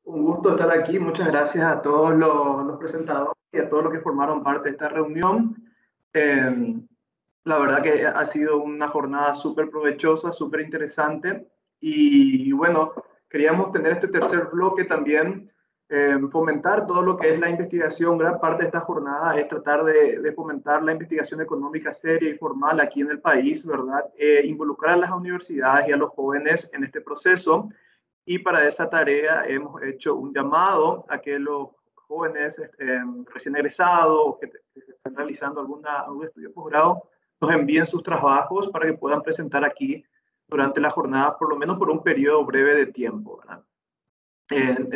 Un gusto estar aquí. Muchas gracias a todos los presentadores y a todos los que formaron parte de esta reunión. Eh, la verdad que ha sido una jornada súper provechosa, súper interesante. Y bueno, queríamos tener este tercer bloque también, fomentar todo lo que es la investigación. Gran parte de esta jornada es tratar de fomentar la investigación económica seria y formal aquí en el país, ¿verdad? Involucrar a las universidades y a los jóvenes en este proceso. Y para esa tarea hemos hecho un llamado a que los jóvenes recién egresados o que están realizando algún estudio posgrado nos envíen sus trabajos para que puedan presentar aquí durante la jornada, por lo menos por un periodo breve de tiempo, ¿verdad?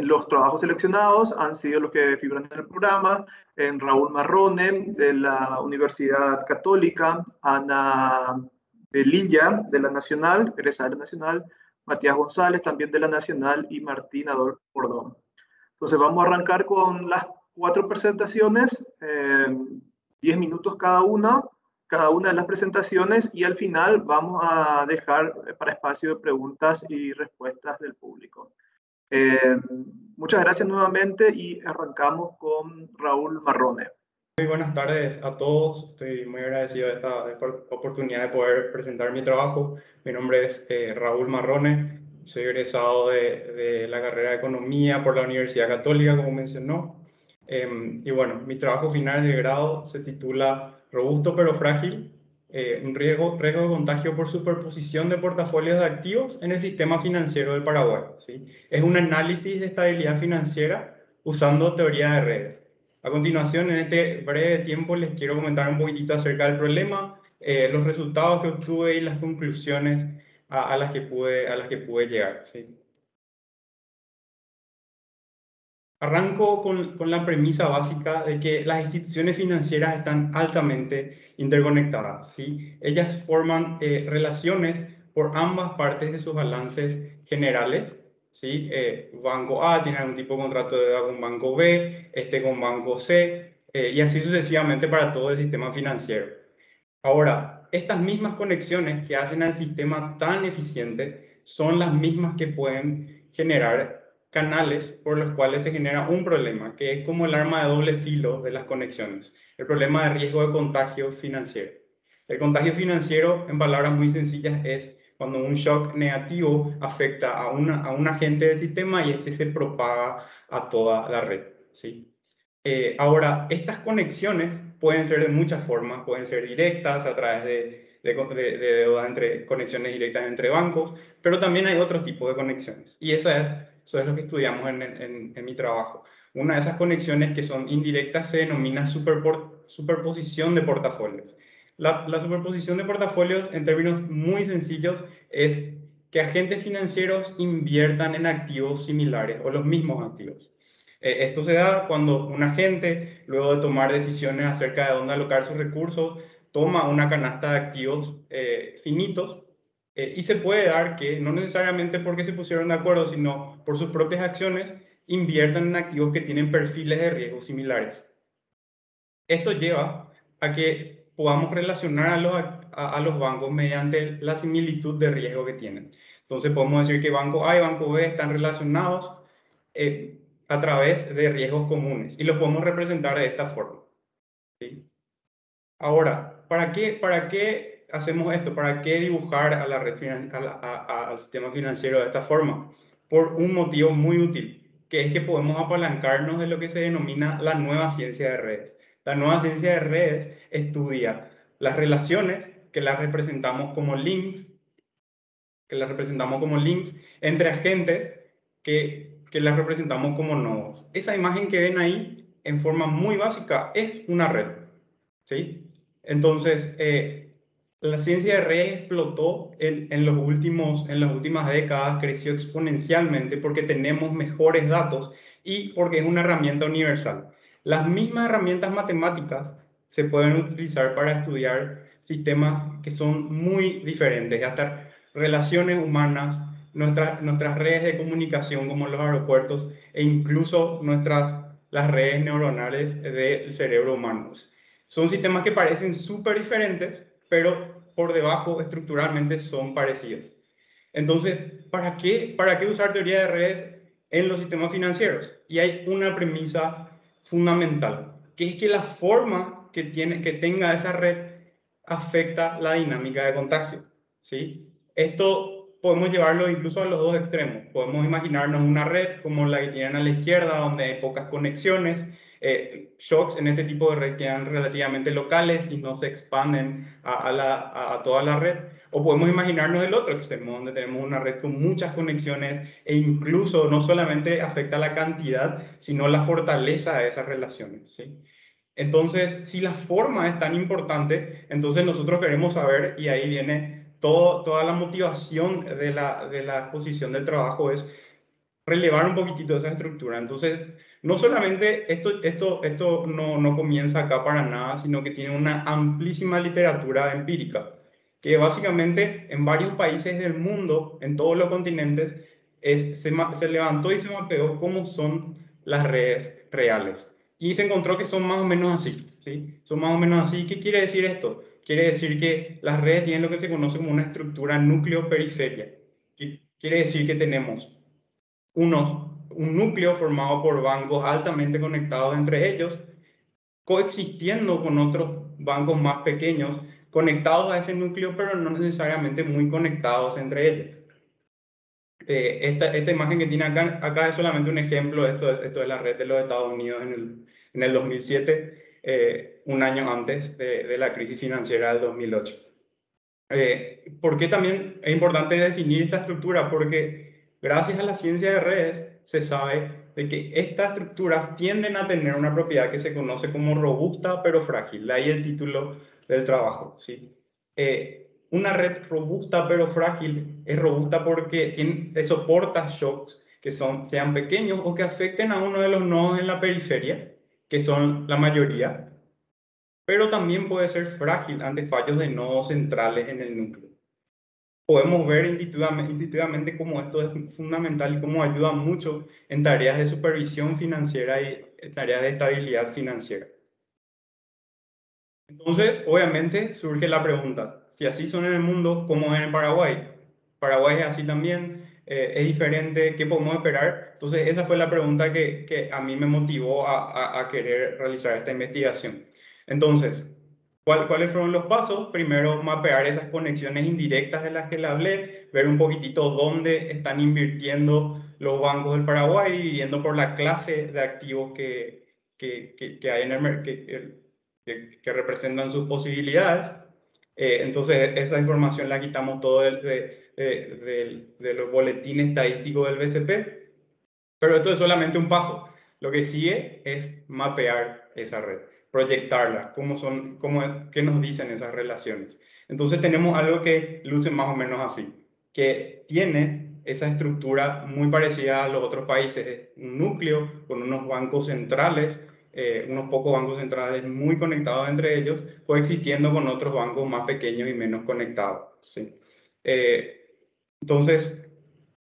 Los trabajos seleccionados han sido los que figuran en el programa: Raúl Marrone, de la Universidad Católica; Ana Belilla, de la Nacional, egresada de la Nacional; Matías González, también de la Nacional; y Martín Adolfo Cordón. Entonces vamos a arrancar con las 4 presentaciones, 10 minutos cada una de las presentaciones, y al final vamos a dejar para espacio de preguntas y respuestas del público. Eh, Muchas gracias nuevamente y arrancamos con Raúl Marrone. Muy buenas tardes a todos. Estoy muy agradecido de esta oportunidad de poder presentar mi trabajo. Mi nombre es Raúl Marrone. Soy egresado de la carrera de Economía por la Universidad Católica, como mencionó. Y bueno, mi trabajo final de grado se titula Robusto pero frágil, un riesgo de contagio por superposición de portafolios de activos en el sistema financiero del Paraguay, ¿sí? Es un análisis de estabilidad financiera usando teoría de redes. A continuación, en este breve tiempo, les quiero comentar un poquitito acerca del problema, los resultados que obtuve y las conclusiones a las que pude llegar, ¿sí? Arranco con la premisa básica de que las instituciones financieras están altamente interconectadas, ¿sí? Ellas forman relaciones por ambas partes de sus balances generales, ¿sí? Banco A tiene algún tipo de contrato de deuda con Banco B, este con Banco C, y así sucesivamente para todo el sistema financiero. Ahora, estas mismas conexiones que hacen al sistema tan eficiente son las mismas que pueden generar canales por los cuales se genera un problema, que es como el arma de doble filo de las conexiones, el problema de riesgo de contagio financiero. El contagio financiero, en palabras muy sencillas, es cuando un shock negativo afecta a un agente del sistema y este se propaga a toda la red, ¿sí? Ahora, estas conexiones pueden ser de muchas formas, pueden ser directas a través de deuda, entre conexiones directas entre bancos, pero también hay otro tipo de conexiones. Y eso es lo que estudiamos en mi trabajo. Una de esas conexiones que son indirectas se denomina superposición de portafolios. La superposición de portafolios, en términos muy sencillos, es que agentes financieros inviertan en activos similares o los mismos activos. Esto se da cuando un agente, luego de tomar decisiones acerca de dónde alocar sus recursos, toma una canasta de activos finitos, y se puede dar que, no necesariamente porque se pusieron de acuerdo, sino por sus propias acciones, inviertan en activos que tienen perfiles de riesgo similares. Esto lleva a que podamos relacionar a los bancos mediante la similitud de riesgo que tienen. Entonces podemos decir que Banco A y Banco B están relacionados a través de riesgos comunes y los podemos representar de esta forma, ¿sí? Ahora, ¿para qué hacemos esto? ¿Para qué dibujar a la red al sistema financiero de esta forma? Por un motivo muy útil, que es que podemos apalancarnos de lo que se denomina la nueva ciencia de redes. La nueva ciencia de redes estudia las relaciones que las representamos como links, entre agentes que las representamos como nodos. Esa imagen que ven ahí, en forma muy básica, es una red, ¿sí? Entonces, la ciencia de redes explotó en las últimas décadas, creció exponencialmente porque tenemos mejores datos y porque es una herramienta universal. Las mismas herramientas matemáticas se pueden utilizar para estudiar sistemas que son muy diferentes, hasta relaciones humanas, nuestras redes de comunicación como los aeropuertos e incluso las redes neuronales del cerebro humano. Son sistemas que parecen súper diferentes, pero por debajo estructuralmente son parecidos. Entonces, ¿para qué usar teoría de redes en los sistemas financieros. Y hay una premisa fundamental, que es que la forma que tenga esa red afecta la dinámica de contagio, ¿sí? Esto podemos llevarlo incluso a los dos extremos. Podemos imaginarnos una red como la que tienen a la izquierda, donde hay pocas conexiones. Shocks en este tipo de red quedan relativamente locales y no se expanden a toda la red. O podemos imaginarnos el otro extremo, donde tenemos una red con muchas conexiones e incluso no solamente afecta la cantidad, sino la fortaleza de esas relaciones, ¿sí? Entonces, si la forma es tan importante, entonces nosotros queremos saber, y ahí viene toda la motivación de la exposición del trabajo, es relevar un poquitito esa estructura. Entonces, no solamente esto no comienza acá para nada, sino que tiene una amplísima literatura empírica, que básicamente en varios países del mundo, en todos los continentes, se levantó y se mapeó cómo son las redes reales. Y se encontró que son más o menos así, ¿sí? Son más o menos así. ¿Qué quiere decir esto? Quiere decir que las redes tienen lo que se conoce como una estructura núcleo-periferia. Quiere decir que tenemos un núcleo formado por bancos altamente conectados entre ellos, coexistiendo con otros bancos más pequeños, conectados a ese núcleo, pero no necesariamente muy conectados entre ellos. Esta imagen que tiene acá es solamente un ejemplo. Esto es la red de los Estados Unidos en el 2007, un año antes de la crisis financiera del 2008. ¿Por qué también es importante definir esta estructura? Porque gracias a la ciencia de redes se sabe de que estas estructuras tienden a tener una propiedad que se conoce como robusta pero frágil. De ahí el título del trabajo, ¿sí? Una red robusta pero frágil es robusta porque soporta shocks que sean pequeños o que afecten a uno de los nodos en la periferia, que son la mayoría, pero también puede ser frágil ante fallos de nodos centrales en el núcleo. Podemos ver intuitivamente cómo esto es fundamental y cómo ayuda mucho en tareas de supervisión financiera y en tareas de estabilidad financiera. Entonces, obviamente, surge la pregunta, si así son en el mundo, ¿cómo es en Paraguay? Paraguay es así también, es diferente, ¿qué podemos esperar? Entonces, esa fue la pregunta que a mí me motivó a querer realizar esta investigación. Entonces, ¿cuáles fueron los pasos? Primero, mapear esas conexiones indirectas de las que le hablé, ver un poquitito dónde están invirtiendo los bancos del Paraguay, dividiendo por la clase de activos que hay en el mercado, que representan sus posibilidades. Entonces, esa información la quitamos todo de los boletines estadísticos del BCP, pero esto es solamente un paso. Lo que sigue es mapear esa red, proyectarla, qué nos dicen esas relaciones. Entonces tenemos algo que luce más o menos así, que tiene esa estructura muy parecida a los otros países, un núcleo con unos bancos centrales, unos pocos bancos centrales muy conectados entre ellos, coexistiendo con otros bancos más pequeños y menos conectados, ¿sí? Entonces,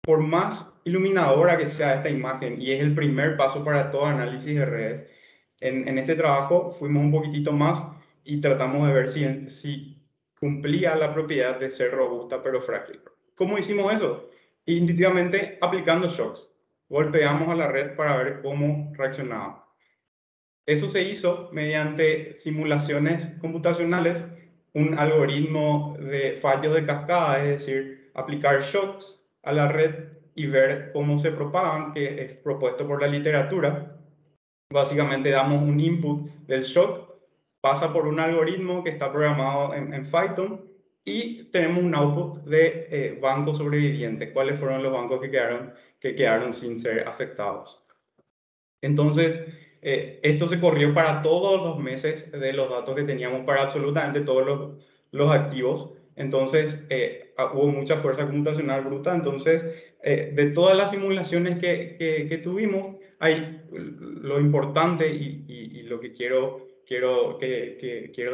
por más iluminadora que sea esta imagen, y es el primer paso para todo análisis de redes, en este trabajo fuimos un poquitito más y tratamos de ver si cumplía la propiedad de ser robusta pero frágil. ¿Cómo hicimos eso? Intuitivamente aplicando shocks. Golpeamos a la red para ver cómo reaccionaba. Eso se hizo mediante simulaciones computacionales, un algoritmo de fallos de cascada, es decir, aplicar shocks a la red y ver cómo se propagan, que es propuesto por la literatura. Básicamente damos un input del shock, pasa por un algoritmo que está programado en Python y tenemos un output de bancos sobrevivientes, cuáles fueron los bancos que quedaron sin ser afectados. Entonces, esto se corrió para todos los meses de los datos que teníamos para absolutamente todos los activos. Entonces, hubo mucha fuerza computacional bruta. Entonces, de todas las simulaciones que tuvimos, lo importante y lo que quiero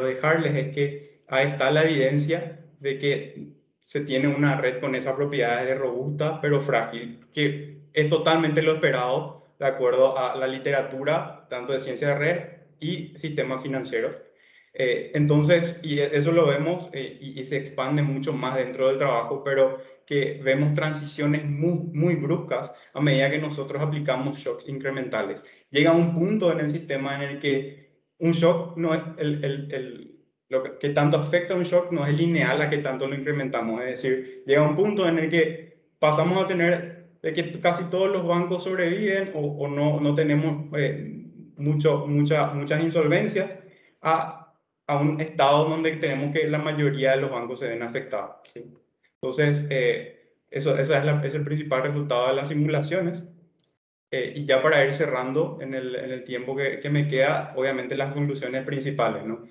dejarles es que ahí está la evidencia de que se tiene una red con esas propiedades de robusta pero frágil, que es totalmente lo esperado de acuerdo a la literatura, tanto de ciencia de red y sistemas financieros. Entonces, y eso lo vemos y se expande mucho más dentro del trabajo, pero que vemos transiciones muy bruscas a medida que nosotros aplicamos shocks incrementales. Llega un punto en el sistema en el que un shock no es lo que tanto afecta a un shock no es lineal a que tanto lo incrementamos. Es decir, llega un punto en el que pasamos a tener de que casi todos los bancos sobreviven o no tenemos muchas insolvencias a un estado donde tenemos que la mayoría de los bancos se ven afectados, ¿sí? Entonces, es el principal resultado de las simulaciones. Y ya para ir cerrando en el tiempo que me queda, obviamente las conclusiones principales, ¿no?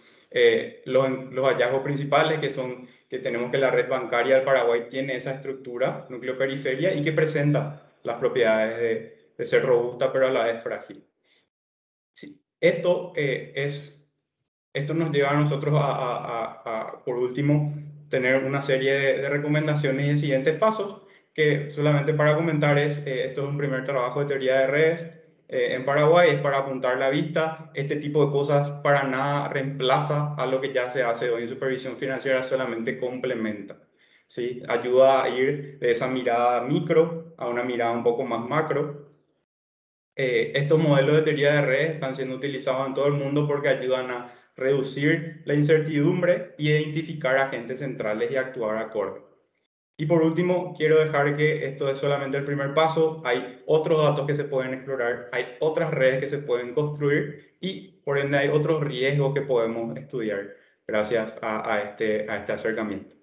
Los hallazgos principales que son que tenemos que la red bancaria del Paraguay tiene esa estructura núcleo-periferia y que presenta las propiedades de ser robusta pero a la vez frágil. Sí. Esto nos lleva a nosotros por último, tener una serie de recomendaciones y de siguientes pasos, que solamente para comentar esto es un primer trabajo de teoría de redes en Paraguay, es para apuntar la vista. Este tipo de cosas para nada reemplaza a lo que ya se hace hoy en supervisión financiera, solamente complementa, ¿sí? Ayuda a ir de esa mirada micro a una mirada un poco más macro. Estos modelos de teoría de redes están siendo utilizados en todo el mundo porque ayudan a reducir la incertidumbre y identificar agentes centrales y actuar acorde. Y por último, quiero dejar que esto es solamente el primer paso. Hay otros datos que se pueden explorar, hay otras redes que se pueden construir y por ende hay otros riesgos que podemos estudiar gracias a este acercamiento.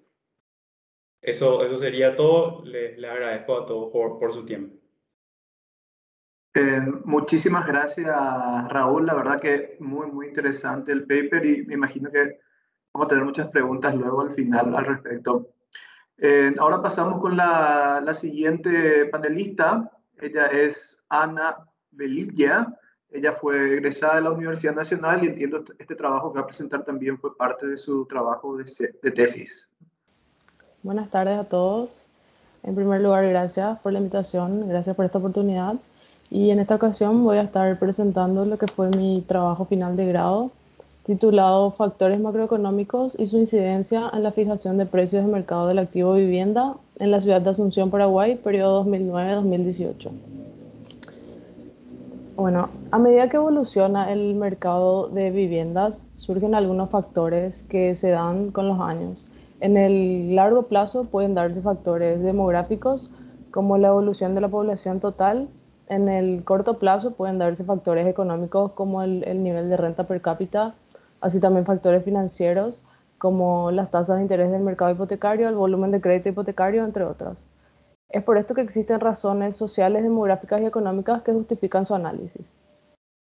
Eso sería todo. Les agradezco a todos por su tiempo. Muchísimas gracias, Raúl. La verdad que muy interesante el paper y me imagino que vamos a tener muchas preguntas luego al final al respecto. Ahora pasamos con la siguiente panelista. Ella es Ana Velilla. Ella fue egresada de la Universidad Nacional y entiendo este trabajo que va a presentar también fue parte de su trabajo de tesis. Buenas tardes a todos. En primer lugar, gracias por la invitación, gracias por esta oportunidad. Y en esta ocasión voy a estar presentando lo que fue mi trabajo final de grado, titulado Factores macroeconómicos y su incidencia en la fijación de precios de mercado del activo vivienda en la ciudad de Asunción, Paraguay, periodo 2009-2018. Bueno, a medida que evoluciona el mercado de viviendas, surgen algunos factores que se dan con los años. En el largo plazo pueden darse factores demográficos, como la evolución de la población total. En el corto plazo pueden darse factores económicos, como el nivel de renta per cápita, así también factores financieros, como las tasas de interés del mercado hipotecario, el volumen de crédito hipotecario, entre otras. Es por esto que existen razones sociales, demográficas y económicas que justifican su análisis.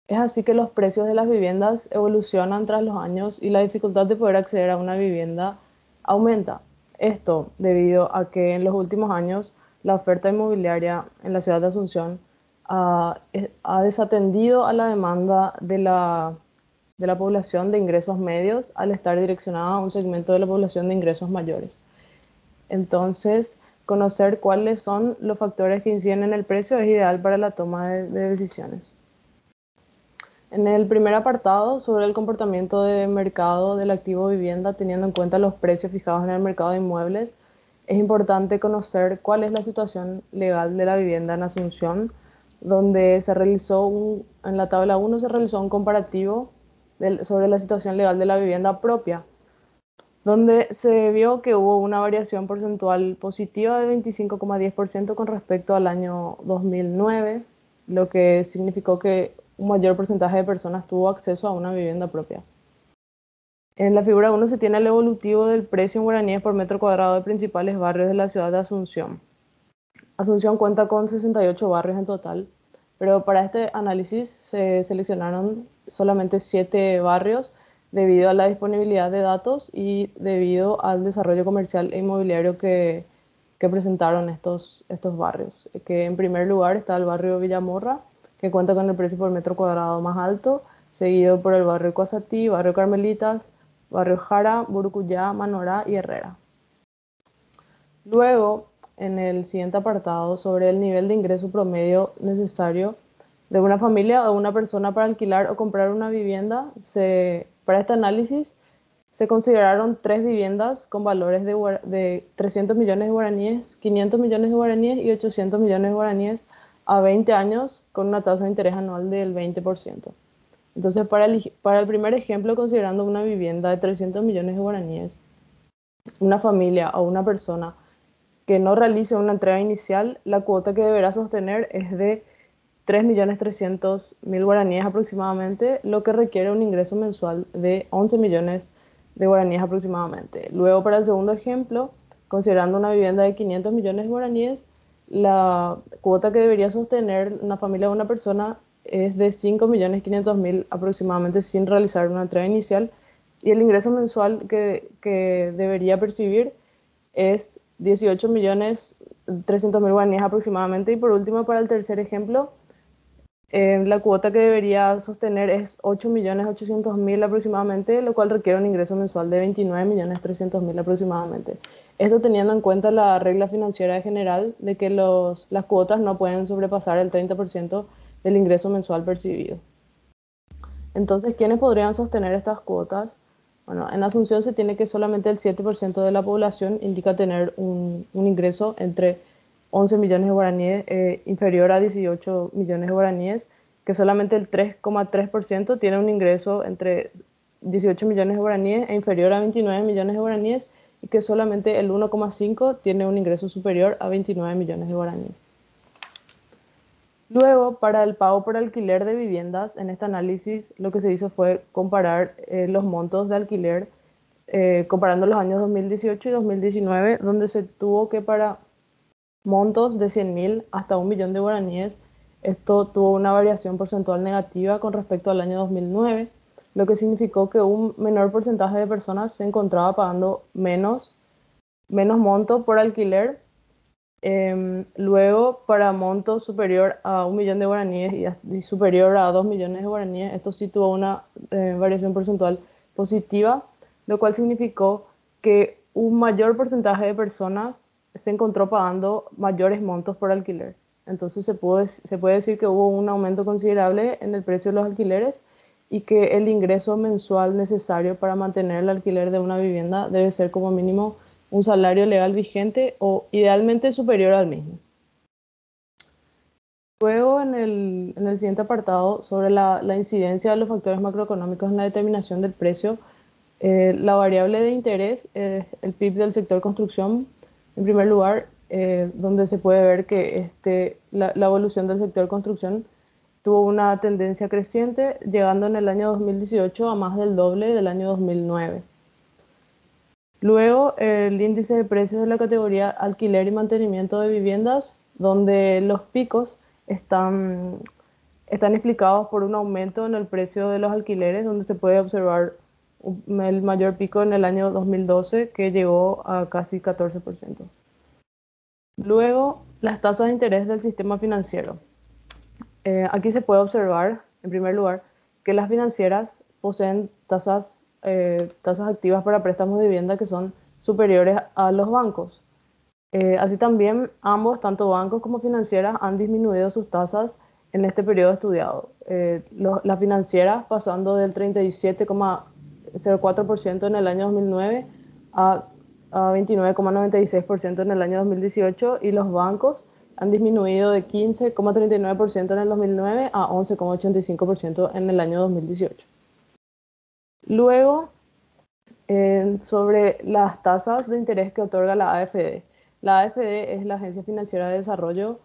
Es así que los precios de las viviendas evolucionan tras los años y la dificultad de poder acceder a una vivienda aumenta. Esto debido a que en los últimos años la oferta inmobiliaria en la ciudad de Asunción ha desatendido a la demanda de la población de ingresos medios al estar direccionada a un segmento de la población de ingresos mayores. Entonces, conocer cuáles son los factores que inciden en el precio es ideal para la toma de decisiones. En el primer apartado, sobre el comportamiento de mercado del activo vivienda, teniendo en cuenta los precios fijados en el mercado de inmuebles, es importante conocer cuál es la situación legal de la vivienda en Asunción, donde en la tabla 1 se realizó un comparativo sobre la situación legal de la vivienda propia, donde se vio que hubo una variación porcentual positiva de 25,10% con respecto al año 2009, lo que significó que un mayor porcentaje de personas tuvo acceso a una vivienda propia. En la figura 1 se tiene el evolutivo del precio en guaraníes por metro cuadrado de principales barrios de la ciudad de Asunción. Asunción cuenta con 68 barrios en total, pero para este análisis se seleccionaron solamente 7 barrios debido a la disponibilidad de datos y debido al desarrollo comercial e inmobiliario que presentaron estos barrios. Que en primer lugar está el barrio Villamorra, que cuenta con el precio por metro cuadrado más alto, seguido por el barrio Coasatí, barrio Carmelitas, barrio Jara, Burucuyá, Manorá y Herrera. Luego, en el siguiente apartado, sobre el nivel de ingreso promedio necesario de una familia o una persona para alquilar o comprar una vivienda, para este análisis se consideraron 3 viviendas con valores de 300 millones de guaraníes, 500 millones de guaraníes y 800 millones de guaraníes a 20 años con una tasa de interés anual del 20%. Entonces, para el primer ejemplo, considerando una vivienda de 300 millones de guaraníes, una familia o una persona que no realice una entrega inicial, la cuota que deberá sostener es de 3.300.000 guaraníes aproximadamente, lo que requiere un ingreso mensual de 11 millones de guaraníes aproximadamente. Luego, para el segundo ejemplo, considerando una vivienda de 500 millones de guaraníes, la cuota que debería sostener una familia o una persona es de 5.500.000 aproximadamente sin realizar una entrega inicial, y el ingreso mensual que debería percibir es 18.300.000 guaraníes aproximadamente. Y por último, para el tercer ejemplo, la cuota que debería sostener es 8.800.000 aproximadamente, lo cual requiere un ingreso mensual de 29.300.000 aproximadamente. Esto teniendo en cuenta la regla financiera general de que las cuotas no pueden sobrepasar el 30% del ingreso mensual percibido. Entonces, ¿quiénes podrían sostener estas cuotas? Bueno, en Asunción se tiene que solamente el 7% de la población indica tener un ingreso entre 11 millones de guaraníes inferior a 18 millones de guaraníes, que solamente el 3,3% tiene un ingreso entre 18 millones de guaraníes e inferior a 29 millones de guaraníes, y que solamente el 1,5% tiene un ingreso superior a 29 millones de guaraníes. Luego, para el pago por alquiler de viviendas, en este análisis lo que se hizo fue comparar los montos de alquiler, comparando los años 2018 y 2019, donde se tuvo que para montos de 100.000 hasta 1 millón de guaraníes, esto tuvo una variación porcentual negativa con respecto al año 2009, lo que significó que un menor porcentaje de personas se encontraba pagando menos monto por alquiler. Luego, para monto superior a 1 millón de guaraníes y superior a 2 millones de guaraníes, esto sí tuvo una variación porcentual positiva, lo cual significó que un mayor porcentaje de personas se encontró pagando mayores montos por alquiler. Entonces se puede decir que hubo un aumento considerable en el precio de los alquileres, y que el ingreso mensual necesario para mantener el alquiler de una vivienda debe ser como mínimo un salario legal vigente o idealmente superior al mismo. Luego, en el siguiente apartado, sobre la incidencia de los factores macroeconómicos en la determinación del precio, la variable de interés, el PIB del sector construcción, en primer lugar, donde se puede ver que la evolución del sector construcción tuvo una tendencia creciente, llegando en el año 2018 a más del doble del año 2009. Luego, el índice de precios de la categoría alquiler y mantenimiento de viviendas, donde los picos están explicados por un aumento en el precio de los alquileres, donde se puede observar el mayor pico en el año 2012, que llegó a casi 14%. Luego, las tasas de interés del sistema financiero. Aquí se puede observar, en primer lugar, que las financieras poseen tasas activas para préstamos de vivienda que son superiores a los bancos. Así también, ambos, tanto bancos como financieras, han disminuido sus tasas en este periodo estudiado. Las financieras pasando del 37,04% en el año 2009 a 29,96% en el año 2018, y los bancos han disminuido de 15,39% en el 2009 a 11,85% en el año 2018. Luego, sobre las tasas de interés que otorga la AFD. La AFD es la Agencia Financiera de Desarrollo,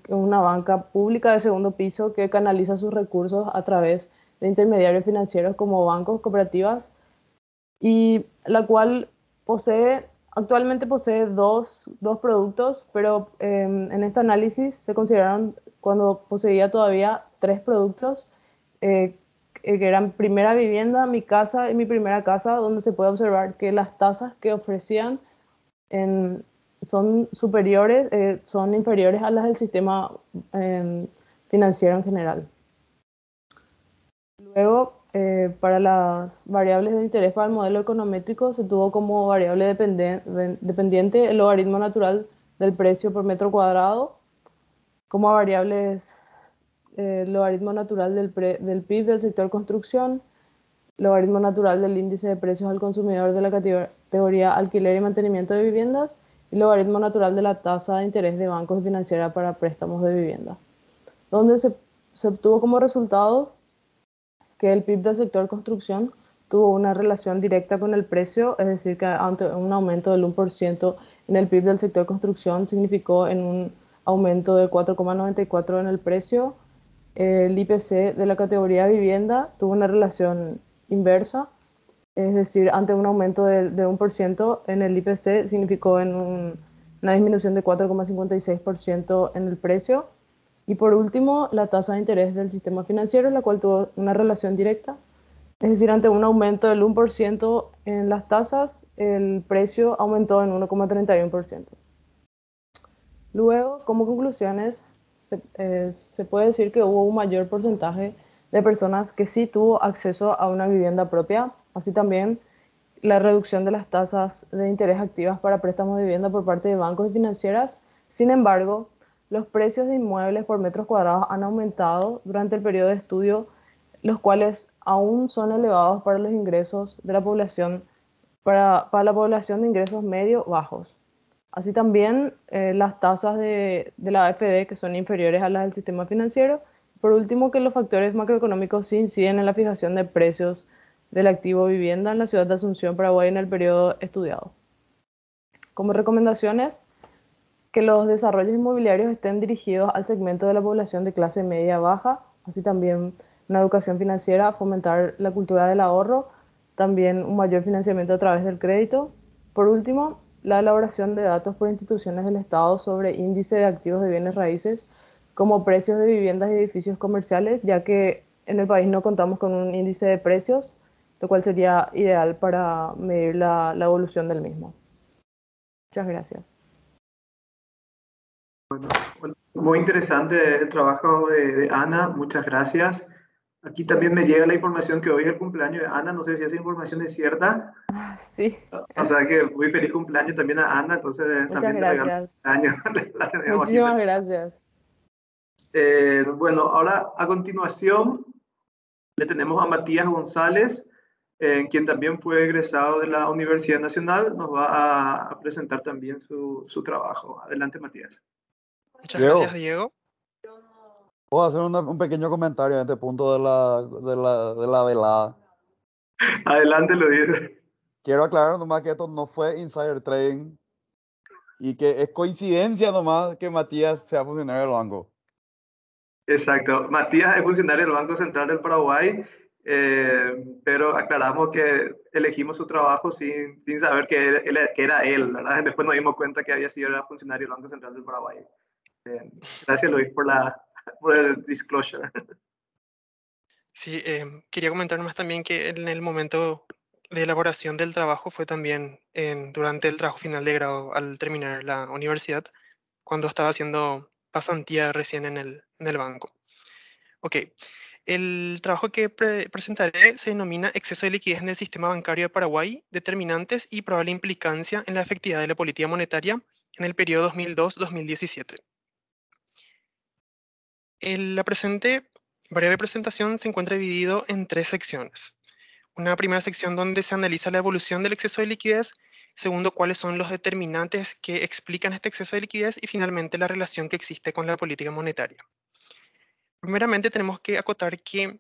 una banca pública de segundo piso que canaliza sus recursos a través de intermediarios financieros como bancos, cooperativas, y la cual actualmente posee dos productos, pero en este análisis se consideraron cuando poseía todavía 3 productos, que eran Primera Vivienda, Mi Casa y Mi Primera Casa, donde se puede observar que las tasas que ofrecían son inferiores a las del sistema financiero en general. Luego, para las variables de interés para el modelo econométrico, se tuvo como variable dependiente el logaritmo natural del precio por metro cuadrado, como variables el logaritmo natural del PIB del sector construcción, logaritmo natural del índice de precios al consumidor de la categoría alquiler y mantenimiento de viviendas y logaritmo natural de la tasa de interés de bancos y financieras para préstamos de vivienda, donde se obtuvo como resultado que el PIB del sector construcción tuvo una relación directa con el precio, es decir, que ante un aumento del 1% en el PIB del sector construcción significó en un aumento del 4,94 en el precio. El IPC de la categoría vivienda tuvo una relación inversa, es decir, ante un aumento de 1% en el IPC significó en una disminución de 4,56% en el precio. Y por último, la tasa de interés del sistema financiero, la cual tuvo una relación directa, es decir, ante un aumento del 1% en las tasas, el precio aumentó en 1,31%. Luego, como conclusiones, se puede decir que hubo un mayor porcentaje de personas que sí tuvo acceso a una vivienda propia, así también la reducción de las tasas de interés activas para préstamos de vivienda por parte de bancos y financieras. Sin embargo, los precios de inmuebles por metros cuadrados han aumentado durante el periodo de estudio, los cuales aún son elevados para los ingresos de la población, para la población de ingresos medio bajos. Así también las tasas de la AFD que son inferiores a las del sistema financiero. Por último, que los factores macroeconómicos sí inciden en la fijación de precios del activo vivienda en la ciudad de Asunción, Paraguay, en el periodo estudiado. Como recomendaciones, que los desarrollos inmobiliarios estén dirigidos al segmento de la población de clase media baja, así también una educación financiera, fomentar la cultura del ahorro, también un mayor financiamiento a través del crédito. Por último, la elaboración de datos por instituciones del Estado sobre índice de activos de bienes raíces, como precios de viviendas y edificios comerciales, ya que en el país no contamos con un índice de precios, lo cual sería ideal para medir la evolución del mismo. Muchas gracias. Bueno, muy interesante el trabajo de Ana, muchas gracias. Aquí también me llega la información que hoy es el cumpleaños de Ana, no sé si esa información es cierta. Sí, O sea que muy feliz cumpleaños también a Ana, entonces muchas también te regalo gracias. cumpleaños, la tenemos aquí Muchísimas presente. gracias. Bueno, ahora a continuación le tenemos a Matías González, quien también fue egresado de la Universidad Nacional, nos va a presentar también su trabajo. Adelante, Matías. Muchas gracias, Diego, Diego. puedo hacer un pequeño comentario en este punto de la velada. Adelante, lo dice. Quiero aclarar nomás que esto no fue insider trading y que es coincidencia nomás que Matías sea funcionario del banco. Exacto. Matías es funcionario del Banco Central del Paraguay, pero aclaramos que elegimos su trabajo sin saber que era él, ¿verdad? Después nos dimos cuenta que había sido funcionario del Banco Central del Paraguay. Gracias, Luis, por el disclosure. Sí, quería comentar más también que en el momento de elaboración del trabajo fue también durante el trabajo final de grado al terminar la universidad, cuando estaba haciendo pasantía recién en el banco. Ok, el trabajo que presentaré se denomina Exceso de liquidez en el sistema bancario de Paraguay, determinantes y probable implicancia en la efectividad de la política monetaria en el periodo 2002-2017. La presente breve presentación se encuentra dividido en tres secciones. Una primera sección donde se analiza la evolución del exceso de liquidez, segundo, cuáles son los determinantes que explican este exceso de liquidez y finalmente la relación que existe con la política monetaria. Primeramente tenemos que acotar que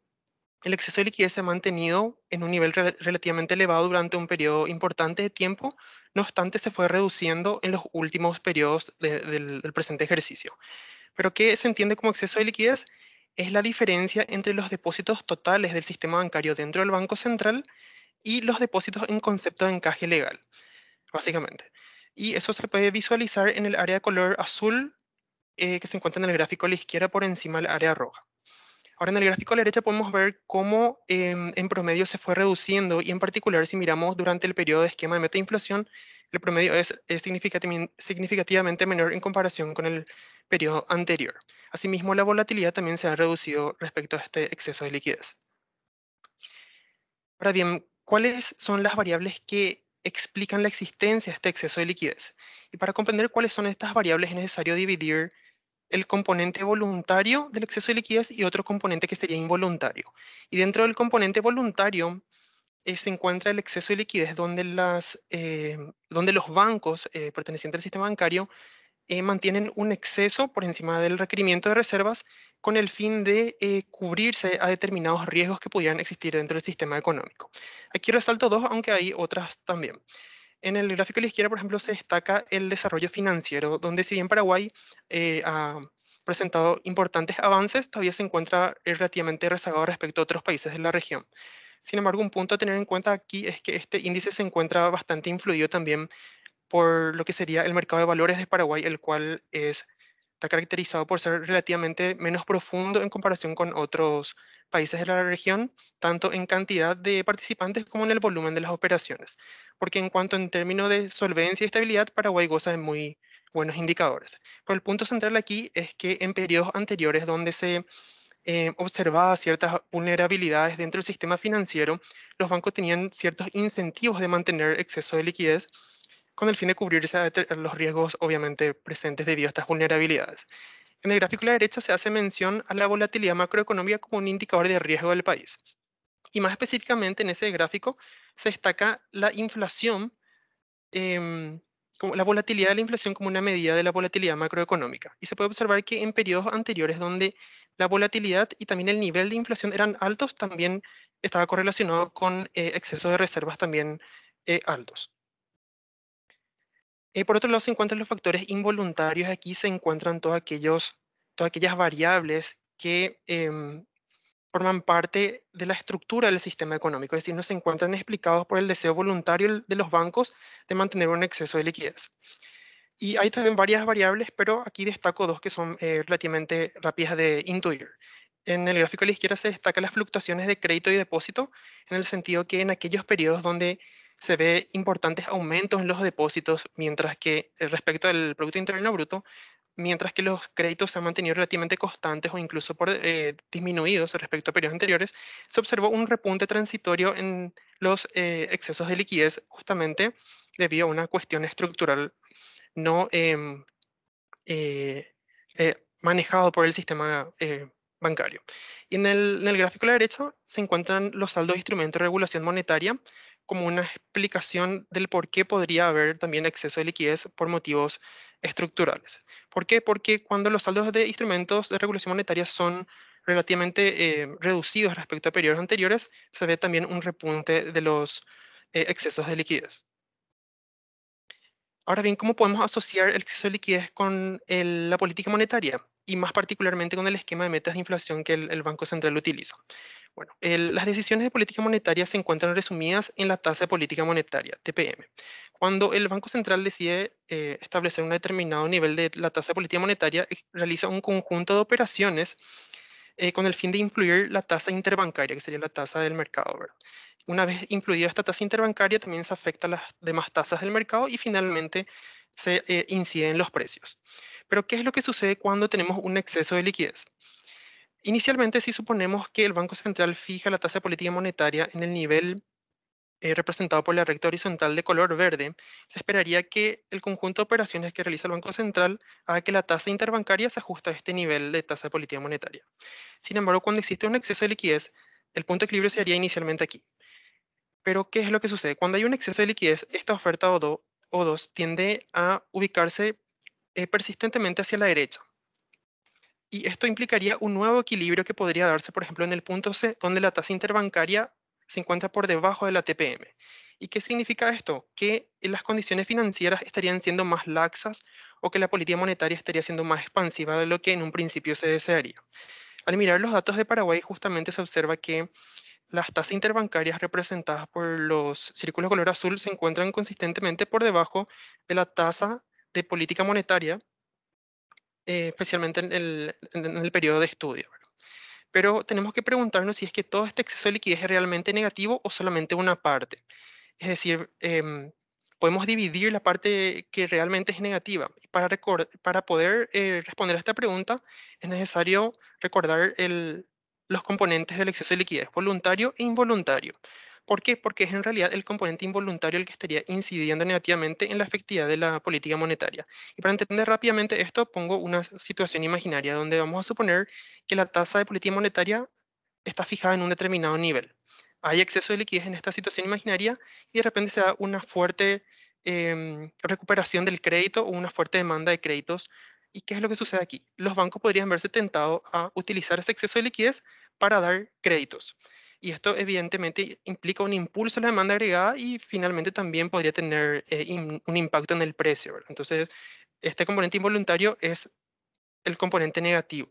el exceso de liquidez se ha mantenido en un nivel relativamente elevado durante un periodo importante de tiempo, no obstante se fue reduciendo en los últimos periodos del presente ejercicio. Pero ¿qué se entiende como exceso de liquidez? Es la diferencia entre los depósitos totales del sistema bancario dentro del Banco Central y los depósitos en concepto de encaje legal, básicamente. Y eso se puede visualizar en el área de color azul que se encuentra en el gráfico a la izquierda por encima del área roja. Ahora en el gráfico a la derecha podemos ver cómo en promedio se fue reduciendo y en particular si miramos durante el periodo de esquema de meta de inflación, el promedio es significativamente menor en comparación con el periodo anterior. Asimismo, la volatilidad también se ha reducido respecto a este exceso de liquidez. Ahora bien, ¿cuáles son las variables que explican la existencia de este exceso de liquidez? Y para comprender cuáles son estas variables es necesario dividir el componente voluntario del exceso de liquidez y otro componente que sería involuntario. Y dentro del componente voluntario se encuentra el exceso de liquidez donde, donde los bancos pertenecientes al sistema bancario mantienen un exceso por encima del requerimiento de reservas con el fin de cubrirse a determinados riesgos que pudieran existir dentro del sistema económico. Aquí resalto dos, aunque hay otras también. En el gráfico de la izquierda, por ejemplo, se destaca el desarrollo financiero, donde si bien Paraguay ha presentado importantes avances, todavía se encuentra relativamente rezagado respecto a otros países de la región. Sin embargo, un punto a tener en cuenta aquí es que este índice se encuentra bastante influido también por lo que sería el mercado de valores de Paraguay, el cual está caracterizado por ser relativamente menos profundo en comparación con otros países de la región, tanto en cantidad de participantes como en el volumen de las operaciones. Porque en cuanto en términos de solvencia y estabilidad, Paraguay goza de muy buenos indicadores. Pero el punto central aquí es que en periodos anteriores donde se observaba ciertas vulnerabilidades dentro del sistema financiero, los bancos tenían ciertos incentivos de mantener exceso de liquidez con el fin de cubrirse a los riesgos obviamente presentes debido a estas vulnerabilidades. En el gráfico de la derecha se hace mención a la volatilidad macroeconómica como un indicador de riesgo del país. Y más específicamente en ese gráfico se destaca la inflación, como la volatilidad de la inflación como una medida de la volatilidad macroeconómica. Y se puede observar que en periodos anteriores donde la volatilidad y también el nivel de inflación eran altos, también estaba correlacionado con exceso de reservas también altos. Por otro lado, se encuentran los factores involuntarios. Aquí se encuentran todas aquellas variables que forman parte de la estructura del sistema económico, es decir, no se encuentran explicados por el deseo voluntario de los bancos de mantener un exceso de liquidez. Y hay también varias variables, pero aquí destaco dos que son relativamente rápidas de intuir. En el gráfico a la izquierda se destacan las fluctuaciones de crédito y depósito, en el sentido que en aquellos periodos donde se ve importantes aumentos en los depósitos, mientras que respecto al Producto Interno Bruto, mientras que los créditos se han mantenido relativamente constantes o incluso disminuidos respecto a periodos anteriores, se observó un repunte transitorio en los excesos de liquidez justamente debido a una cuestión estructural no eh, manejado por el sistema bancario. Y en el gráfico a la derecha se encuentran los saldos de instrumentos de regulación monetaria como una explicación del por qué podría haber también exceso de liquidez por motivos estructurales. ¿Por qué? Porque cuando los saldos de instrumentos de regulación monetaria son relativamente reducidos respecto a periodos anteriores, se ve también un repunte de los excesos de liquidez. Ahora bien, ¿cómo podemos asociar el exceso de liquidez con la política monetaria? Y más particularmente con el esquema de metas de inflación que el Banco Central utiliza. Bueno, las decisiones de política monetaria se encuentran resumidas en la tasa de política monetaria, TPM. Cuando el Banco Central decide establecer un determinado nivel de la tasa de política monetaria, realiza un conjunto de operaciones con el fin de influir la tasa interbancaria, que sería la tasa del mercado, ¿verdad? Una vez incluida esta tasa interbancaria, también se afecta a las demás tasas del mercado y finalmente se incide en los precios. Pero, ¿qué es lo que sucede cuando tenemos un exceso de liquidez? Inicialmente, si suponemos que el Banco Central fija la tasa de política monetaria en el nivel representado por la recta horizontal de color verde, se esperaría que el conjunto de operaciones que realiza el Banco Central haga que la tasa interbancaria se ajuste a este nivel de tasa de política monetaria. Sin embargo, cuando existe un exceso de liquidez, el punto de equilibrio se haría inicialmente aquí. Pero, ¿qué es lo que sucede? Cuando hay un exceso de liquidez, esta oferta O2 tiende a ubicarse persistentemente hacia la derecha. Y esto implicaría un nuevo equilibrio que podría darse, por ejemplo, en el punto C, donde la tasa interbancaria se encuentra por debajo de la TPM. ¿Y qué significa esto? Que las condiciones financieras estarían siendo más laxas o que la política monetaria estaría siendo más expansiva de lo que en un principio se desearía. Al mirar los datos de Paraguay, justamente se observa que las tasas interbancarias representadas por los círculos color azul se encuentran consistentemente por debajo de la tasa de política monetaria, especialmente en el periodo de estudio, ¿verdad? Pero tenemos que preguntarnos si es que todo este exceso de liquidez es realmente negativo o solamente una parte. Es decir, podemos dividir la parte que realmente es negativa. Y para poder responder a esta pregunta es necesario recordar los componentes del exceso de liquidez, voluntario e involuntario. ¿Por qué? Porque es en realidad el componente involuntario el que estaría incidiendo negativamente en la efectividad de la política monetaria. Y para entender rápidamente esto, pongo una situación imaginaria donde vamos a suponer que la tasa de política monetaria está fijada en un determinado nivel. hay exceso de liquidez en esta situación imaginaria y de repente se da una fuerte recuperación del crédito o una fuerte demanda de créditos. ¿Y qué es lo que sucede aquí? Los bancos podrían verse tentados a utilizar ese exceso de liquidez para dar créditos. Y esto evidentemente implica un impulso a la demanda agregada y finalmente también podría tener un impacto en el precio, ¿verdad? Entonces, este componente involuntario es el componente negativo.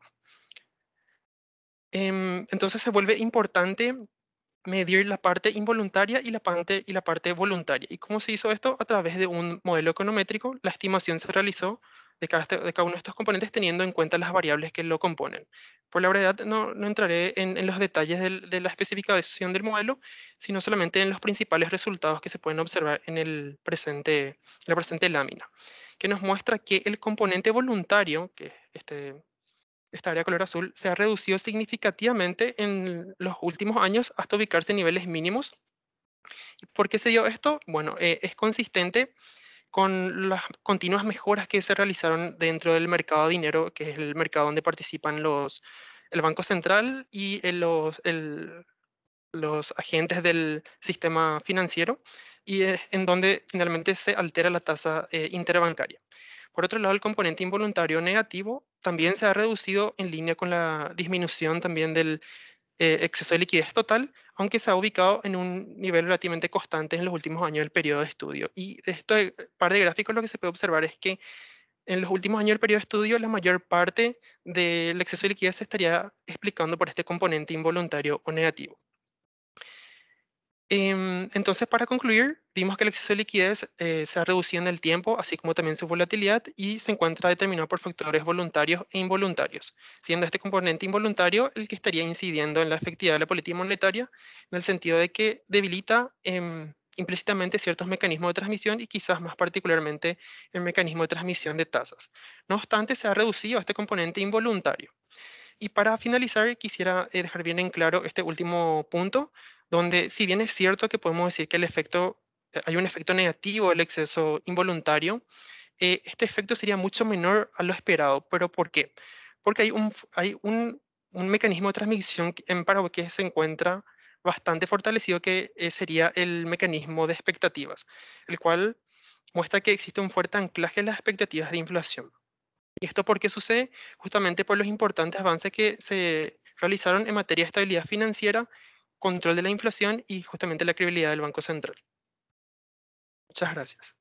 Entonces se vuelve importante medir la parte involuntaria y la parte voluntaria. ¿Y cómo se hizo esto? A través de un modelo econométrico. La estimación se realizó de cada uno de estos componentes teniendo en cuenta las variables que lo componen. Por la brevedad no entraré en los detalles de la especificación del modelo, sino solamente en los principales resultados que se pueden observar en la presente lámina, que nos muestra que el componente voluntario, que esta área color azul, se ha reducido significativamente en los últimos años hasta ubicarse en niveles mínimos. ¿Por qué se dio esto? Bueno, es consistente con las continuas mejoras que se realizaron dentro del mercado de dinero, que es el mercado donde participan el Banco Central y los agentes del sistema financiero, y es en donde finalmente se altera la tasa interbancaria. Por otro lado, el componente involuntario negativo también se ha reducido en línea con la disminución también del exceso de liquidez total, aunque se ha ubicado en un nivel relativamente constante en los últimos años del periodo de estudio. Y de este par de gráficos lo que se puede observar es que en los últimos años del periodo de estudio la mayor parte del exceso de liquidez se estaría explicando por este componente involuntario o negativo. Entonces, para concluir, vimos que el exceso de liquidez se ha reducido en el tiempo, así como también su volatilidad, y se encuentra determinado por factores voluntarios e involuntarios, siendo este componente involuntario el que estaría incidiendo en la efectividad de la política monetaria, en el sentido de que debilita implícitamente ciertos mecanismos de transmisión y quizás más particularmente el mecanismo de transmisión de tasas. No obstante, se ha reducido este componente involuntario. Y para finalizar, quisiera dejar bien en claro este último punto, donde si bien es cierto que podemos decir que hay un efecto negativo del exceso involuntario, este efecto sería mucho menor a lo esperado. ¿Pero por qué? Porque hay un mecanismo de transmisión en Paraguay que se encuentra bastante fortalecido, que sería el mecanismo de expectativas, el cual muestra que existe un fuerte anclaje en las expectativas de inflación. ¿Y esto por qué sucede? Justamente por los importantes avances que se realizaron en materia de estabilidad financiera, control de la inflación y justamente la credibilidad del Banco Central. Muchas gracias.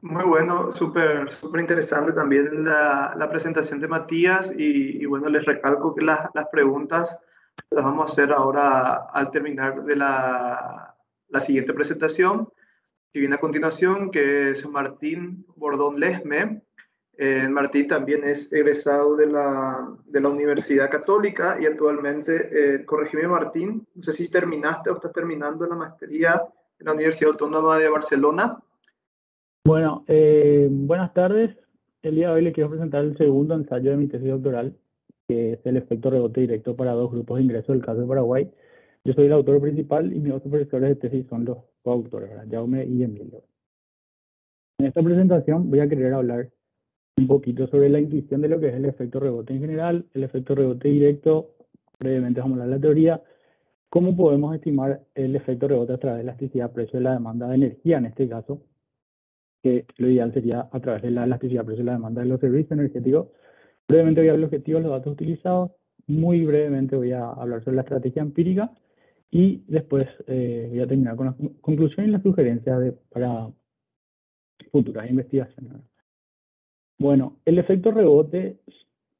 Muy bueno, súper interesante también la presentación de Matías y bueno, les recalco que las preguntas las vamos a hacer ahora al terminar de la siguiente presentación que viene a continuación, que es Martín Bordón Lesme. Martín también es egresado de la Universidad Católica y actualmente, corregime Martín, no sé si terminaste o estás terminando la maestría en la Universidad Autónoma de Barcelona. Bueno, buenas tardes. El día de hoy le quiero presentar el segundo ensayo de mi tesis doctoral, que es el efecto rebote directo para dos grupos de ingreso del caso de Paraguay. Yo soy el autor principal y mis otros profesores de tesis son los coautores, ¿verdad? Jaume y Emilio. En esta presentación voy a querer hablar un poquito sobre la intuición de lo que es el efecto rebote en general, el efecto rebote directo, brevemente vamos a hablar de la teoría, cómo podemos estimar el efecto rebote a través de elasticidad precio de la demanda de energía en este caso, que lo ideal sería a través de la elasticidad precio de la demanda de los servicios energéticos. Brevemente voy a hablar de objetivos, los datos utilizados, muy brevemente voy a hablar sobre la estrategia empírica y después voy a terminar con las conclusiones y las sugerencias para futuras investigaciones. Bueno, el efecto rebote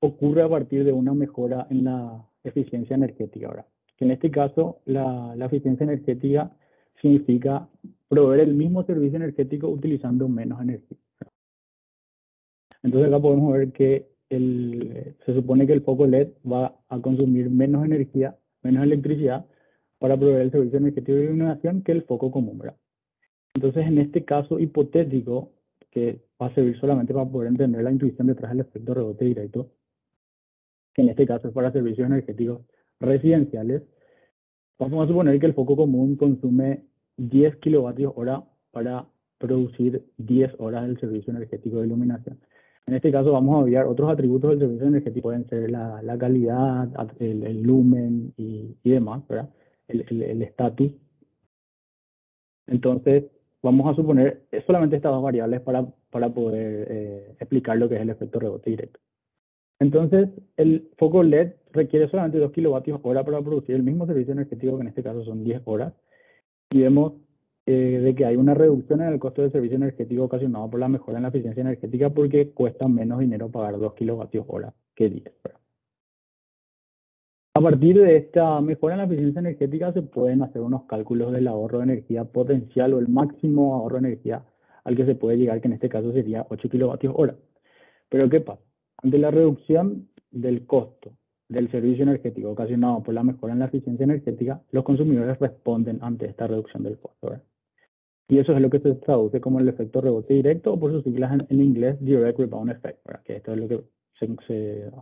ocurre a partir de una mejora en la eficiencia energética. Ahora, que en este caso la eficiencia energética significa proveer el mismo servicio energético utilizando menos energía. Entonces acá podemos ver que se supone que el foco LED va a consumir menos energía, menos electricidad para proveer el servicio energético de iluminación que el foco común, ¿verdad? Entonces en este caso hipotético, que va a servir solamente para poder entender la intuición detrás del efecto rebote directo, que en este caso es para servicios energéticos residenciales, vamos a suponer que el foco común consume 10 kilovatios hora para producir 10 horas del servicio energético de iluminación. En este caso vamos a obviar otros atributos del servicio energético, pueden ser la calidad, el lumen y demás, ¿verdad? El estatus. Entonces, vamos a suponer solamente estas dos variables para poder explicar lo que es el efecto rebote directo. Entonces, el foco LED requiere solamente 2 kilovatios hora para producir el mismo servicio energético, que en este caso son 10 horas. Y vemos de que hay una reducción en el costo del servicio energético ocasionado por la mejora en la eficiencia energética porque cuesta menos dinero pagar 2 kilovatios hora que 10. A partir de esta mejora en la eficiencia energética se pueden hacer unos cálculos del ahorro de energía potencial o el máximo ahorro de energía al que se puede llegar, que en este caso sería 8 kilovatios hora. Pero ¿qué pasa? Ante la reducción del costo del servicio energético ocasionado por la mejora en la eficiencia energética, los consumidores responden ante esta reducción del costo, ¿verdad? Y eso es lo que se traduce como el efecto rebote directo, o por sus siglas en inglés, Direct Rebound Effect, ¿verdad? Que esto es lo que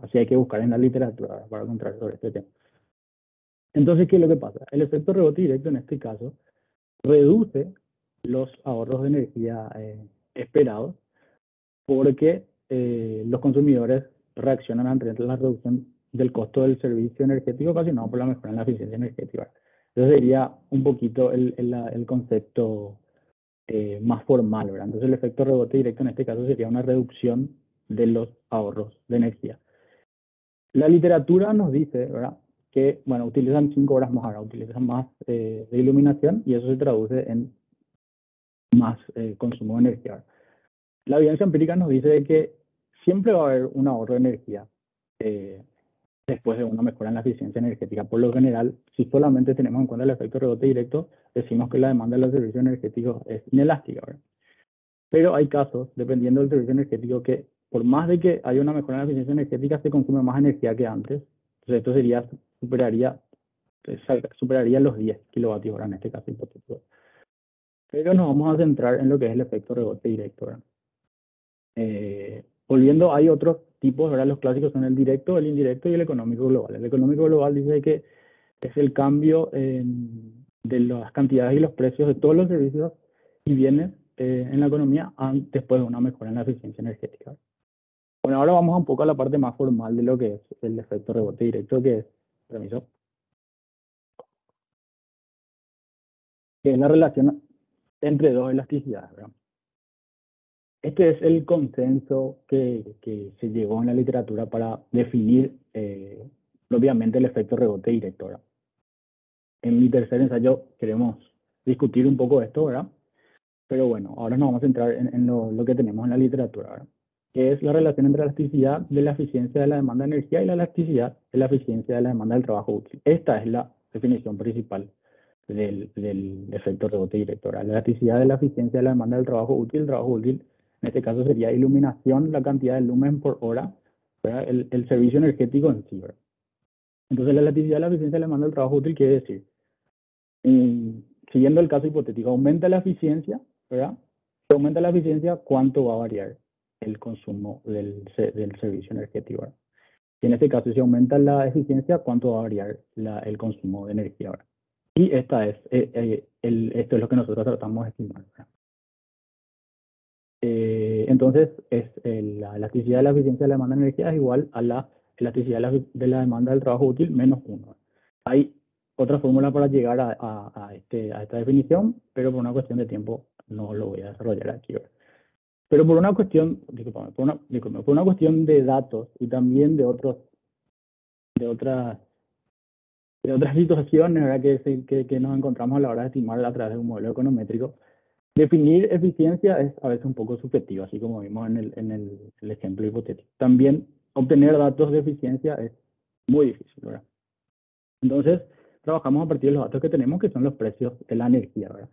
así hay que buscar en la literatura, ¿verdad? Para encontrar sobre este tema. Entonces, ¿qué es lo que pasa? El efecto rebote directo en este caso reduce los ahorros de energía esperados porque los consumidores reaccionan ante la reducción del costo del servicio energético ocasionado por la mejora en la eficiencia energética. Entonces sería un poquito el concepto más formal, ¿verdad? Entonces el efecto rebote directo en este caso sería una reducción de los ahorros de energía. La literatura nos dice, ¿verdad?, que, bueno, utilizan 5 horas más ahora, utilizan más de iluminación y eso se traduce en más consumo de energía. La evidencia empírica nos dice de que siempre va a haber un ahorro de energía después de una mejora en la eficiencia energética. Por lo general, si solamente tenemos en cuenta el efecto rebote directo, decimos que la demanda de los servicios energéticos es inelástica, ¿verdad? Pero hay casos, dependiendo del servicio energético, que por más de que haya una mejora en la eficiencia energética, se consume más energía que antes. Entonces esto superaría los 10 kilovatios hora en este caso hipotético. Pero nos vamos a centrar en lo que es el efecto rebote directo, ¿verdad? Volviendo, hay otros tipos, ¿verdad? Los clásicos son el directo, el indirecto y el económico global. El económico global dice que es el cambio de las cantidades y los precios de todos los servicios y bienes en la economía después de una mejora en la eficiencia energética. Bueno, ahora vamos un poco a la parte más formal de lo que es el efecto rebote directo, que es la relación entre dos elasticidades, ¿verdad? Este es el consenso que se llegó en la literatura para definir propiamente el efecto rebote directo, ¿verdad? En mi tercer ensayo queremos discutir un poco esto, ¿verdad? Pero bueno, ahora nos vamos a centrar en lo que tenemos en la literatura, ¿verdad? Que es la relación entre la elasticidad de la eficiencia de la demanda de energía y la elasticidad de la eficiencia de la demanda del trabajo útil. Esta es la definición principal del efecto rebote directo, ¿verdad? La elasticidad de la eficiencia de la demanda del trabajo útil. El trabajo útil en este caso sería iluminación, la cantidad de lumen por hora, ¿verdad? El servicio energético en sí, ¿verdad? Entonces la elasticidad de la eficiencia de la demanda del trabajo útil quiere decir, siguiendo el caso hipotético, aumenta la eficiencia, ¿verdad? Si aumenta la eficiencia, ¿cuánto va a variar el consumo del servicio energético, ¿verdad? Y en este caso, si aumenta la eficiencia, ¿cuánto va a variar el consumo de energía, ¿verdad? Y esto es lo que nosotros tratamos de estimar, ¿verdad? Entonces, la elasticidad de la eficiencia de la demanda de energía es igual a la elasticidad de la demanda del trabajo útil menos 1. Hay otra fórmula para llegar a esta definición, pero por una cuestión de tiempo no lo voy a desarrollar aquí, ¿verdad? Pero por una cuestión, por una cuestión de datos y también de otras situaciones, ¿verdad? que nos encontramos a la hora de estimar a través de un modelo econométrico, definir eficiencia es a veces un poco subjetivo, así como vimos en el ejemplo hipotético. También obtener datos de eficiencia es muy difícil, ¿verdad? Entonces, trabajamos a partir de los datos que tenemos, que son los precios de la energía, ¿verdad?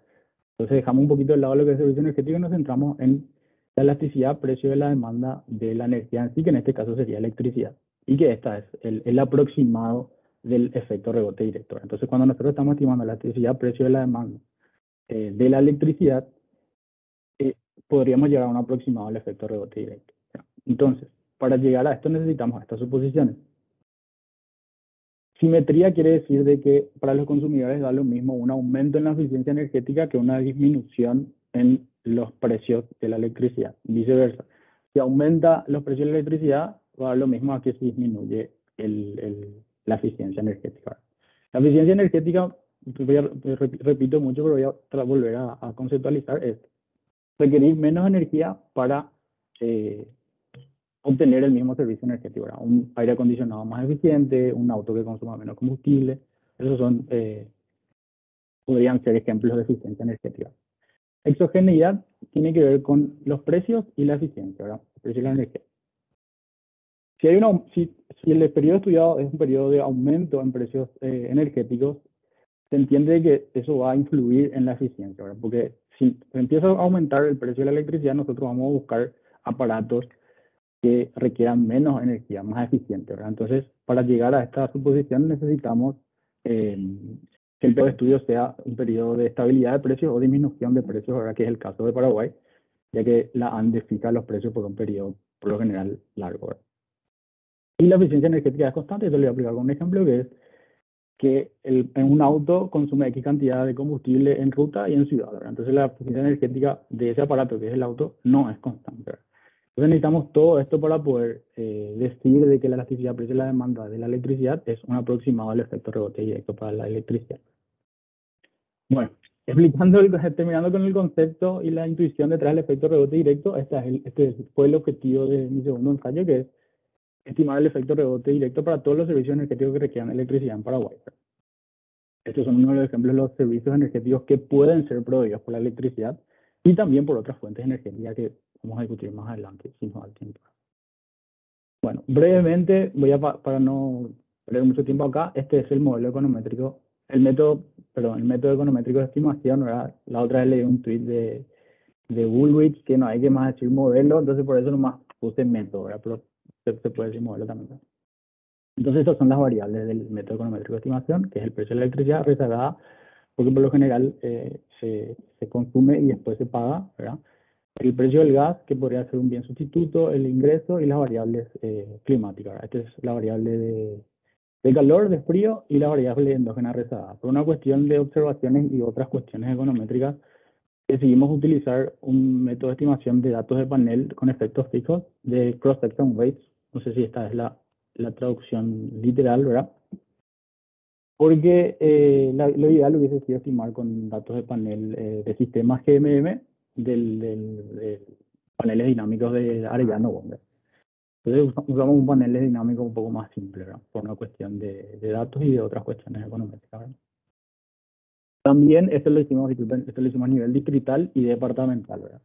Entonces, dejamos un poquito de lado lo que es el servicio energético y nos centramos en la elasticidad, precio de la demanda de la energía en sí, que en este caso sería electricidad, y que esta es el aproximado del efecto rebote directo. Entonces, cuando nosotros estamos estimando la elasticidad, precio de la demanda de la electricidad, podríamos llegar a un aproximado del efecto rebote directo. Entonces, para llegar a esto necesitamos estas suposiciones. Simetría quiere decir de que para los consumidores da lo mismo un aumento en la eficiencia energética que una disminución en los precios de la electricidad. Viceversa. Si aumenta los precios de la electricidad, va a dar lo mismo a que si disminuye la eficiencia energética. La eficiencia energética, repito mucho, pero voy a volver a conceptualizar, es requerir menos energía para obtener el mismo servicio energético, ¿verdad? Un aire acondicionado más eficiente, un auto que consuma menos combustible. Esos podrían ser ejemplos de eficiencia energética. Exogeneidad tiene que ver con los precios y la eficiencia, ¿verdad? El precio y la energía. Si el periodo estudiado es un periodo de aumento en precios energéticos, se entiende que eso va a influir en la eficiencia, ¿verdad? Porque si empieza a aumentar el precio de la electricidad, nosotros vamos a buscar aparatos que requieran menos energía, más eficientes, ¿verdad? Entonces, para llegar a esta suposición necesitamos que el periodo de estudio sea un periodo de estabilidad de precios o disminución de precios, ¿verdad? Que es el caso de Paraguay, ya que la ANDE fija los precios por un periodo, por lo general, largo, ¿verdad? Y la eficiencia energética es constante. Esto le voy a aplicar con un ejemplo que es que en un auto consume X cantidad de combustible en ruta y en ciudad, ¿verdad? Entonces la eficiencia energética de ese aparato que es el auto no es constante, ¿verdad? Entonces necesitamos todo esto para poder decir de que la elasticidad precio de la demanda de la electricidad es un aproximado del efecto rebote directo para la electricidad. Bueno, terminando con el concepto y la intuición detrás del efecto rebote directo, este fue el objetivo de mi segundo ensayo, que es estimar el efecto rebote directo para todos los servicios energéticos que requieran electricidad en Paraguay. Estos son uno de los ejemplos de los servicios energéticos que pueden ser proveídos por la electricidad y también por otras fuentes energéticas que vamos a discutir más adelante, si nos da tiempo. Bueno, brevemente, para no perder mucho tiempo acá, este es el modelo econométrico, el método econométrico de estimación, ¿verdad? La otra vez leí un tweet de Woolrich que no hay que más decir modelo, entonces por eso nomás puse método, ¿verdad? Pero se puede decir modelo también, ¿verdad? Entonces estas son las variables del método econométrico de estimación, que es el precio de la electricidad rezagada, porque por lo general se consume y después se paga, ¿verdad? El precio del gas, que podría ser un bien sustituto, el ingreso y las variables climáticas, ¿verdad? Esta es la variable de calor, de frío y la variable endógena rezagada. Por una cuestión de observaciones y otras cuestiones econométricas, decidimos utilizar un método de estimación de datos de panel con efectos fijos de cross-section weights. No sé si esta es la traducción literal, ¿verdad? Porque lo ideal hubiese sido estimar con datos de panel de sistemas GMM de paneles dinámicos de Arellano Bonder. Entonces usamos un panel dinámico un poco más simple, ¿verdad? Por una cuestión de datos y de otras cuestiones económicas, ¿verdad? También esto lo hicimos a nivel distrital y departamental, ¿verdad?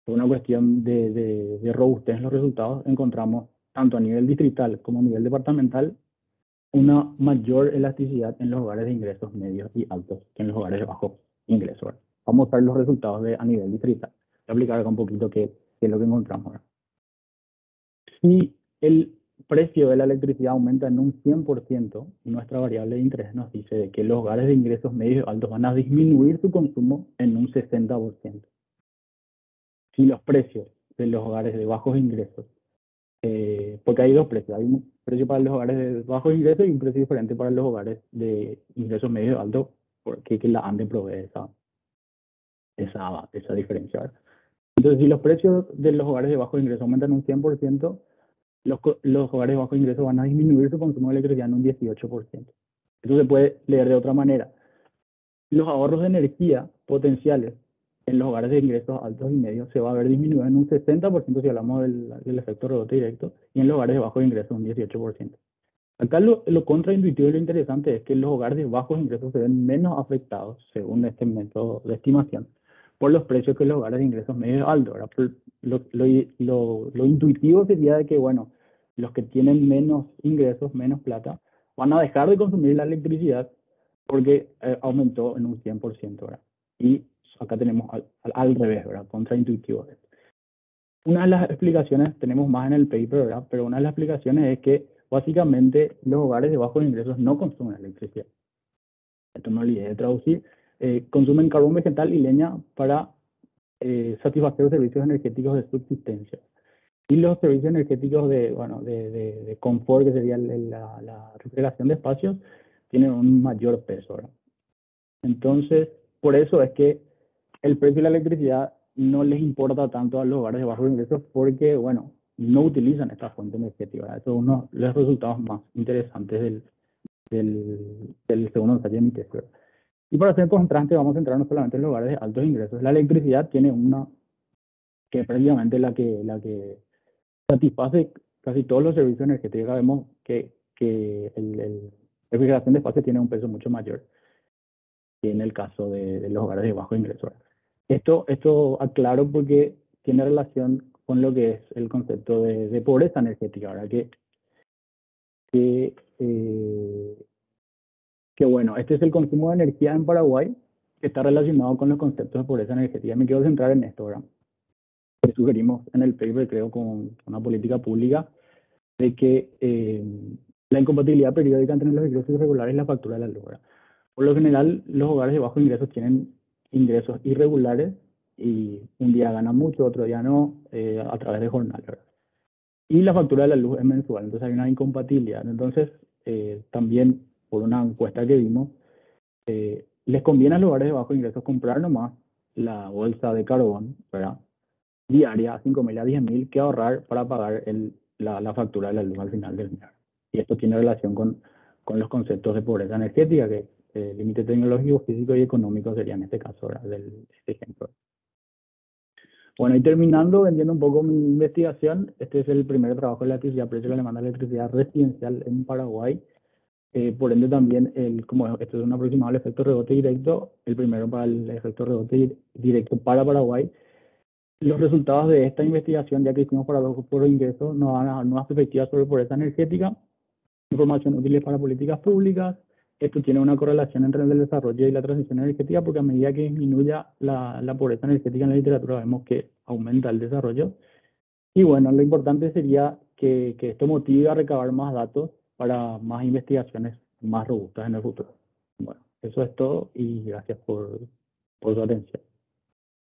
Por una cuestión de robustez en los resultados, encontramos tanto a nivel distrital como a nivel departamental una mayor elasticidad en los hogares de ingresos medios y altos que en los hogares de bajos ingresos, ¿verdad? Vamos a ver los resultados a nivel distrital. Voy a explicar acá un poquito qué es lo que encontramos, ¿verdad? Si el precio de la electricidad aumenta en un 100%, nuestra variable de interés nos dice de que los hogares de ingresos medios y altos van a disminuir su consumo en un 60%. Si los precios de los hogares de bajos ingresos, porque hay dos precios, hay un precio para los hogares de bajos ingresos y un precio diferente para los hogares de ingresos medios y altos, porque la ANDE provee esa diferencia, ¿verdad? Entonces, si los precios de los hogares de bajos ingresos aumentan un 100%, los hogares de bajo ingreso van a disminuir su consumo de electricidad en un 18%. Esto se puede leer de otra manera. Los ahorros de energía potenciales en los hogares de ingresos altos y medios se va a ver disminuido en un 60% si hablamos del efecto rebote directo, y en los hogares de bajos ingresos un 18%. Acá lo contraintuitivo y lo interesante es que los hogares de bajos ingresos se ven menos afectados, según este método de estimación, por los precios que los hogares de ingresos medios altos, ¿verdad? Lo intuitivo sería de que, bueno, los que tienen menos ingresos, menos plata, van a dejar de consumir la electricidad porque aumentó en un 100%, ¿verdad? Y acá tenemos al revés, ¿verdad? Contraintuitivo. Una de las explicaciones, tenemos más en el paper, ¿verdad? Pero una de las explicaciones es que básicamente los hogares de bajos ingresos no consumen electricidad. Esto me olvidé de traducir. Consumen carbón vegetal y leña para satisfacer los servicios energéticos de subsistencia. Y los servicios energéticos de confort, que sería la refrigeración de espacios, tienen un mayor peso, ¿verdad? Entonces, por eso es que el precio de la electricidad no les importa tanto a los hogares de bajos ingresos porque, bueno, no utilizan esta fuente energética, ¿verdad? Eso es uno de los resultados más interesantes del segundo ensayo de mi tesis, ¿verdad? Y para hacer contraste, vamos a centrarnos solamente en los hogares de altos ingresos. La electricidad tiene una que es prácticamente la que satisface casi todos los servicios energéticos. Sabemos que la refrigeración de espacio tiene un peso mucho mayor que en el caso de los hogares de bajo ingreso. Esto aclaro porque tiene relación con lo que es el concepto de pobreza energética, ¿verdad? Que bueno, este es el consumo de energía en Paraguay que está relacionado con los conceptos de pobreza energética. Me quiero centrar en esto, ¿verdad? Que sugerimos en el paper, creo, con una política pública, de que la incompatibilidad periódica entre los ingresos irregulares y la factura de la luz, ¿verdad? Por lo general, los hogares de bajos ingresos tienen ingresos irregulares y un día ganan mucho, otro día no, a través de jornal, ¿verdad? Y la factura de la luz es mensual, entonces hay una incompatibilidad. Entonces, también por una encuesta que vimos, les conviene a los hogares de bajos ingresos comprar nomás la bolsa de carbón, ¿verdad? Diaria a 5.000 a 10.000 que ahorrar para pagar la factura de la luz al final del mes. Y esto tiene relación con los conceptos de pobreza energética, que límite tecnológico, físico y económico sería en este caso, ¿verdad? Este ejemplo. Bueno, y terminando, vendiendo un poco mi investigación, este es el primer trabajo de electricidad, precio de la demanda de electricidad residencial en Paraguay. Por ende también, como esto es un aproximado al efecto rebote directo, el primero para el efecto rebote directo para Paraguay. Los resultados de esta investigación, ya que hicimos para los por ingresos, nos dan nuevas perspectivas sobre pobreza energética, información útil para políticas públicas. Esto tiene una correlación entre el desarrollo y la transición energética, porque a medida que disminuya la pobreza energética en la literatura, vemos que aumenta el desarrollo. Y bueno, lo importante sería que esto motive a recabar más datos para más investigaciones más robustas en el futuro. Bueno, eso es todo y gracias por su atención.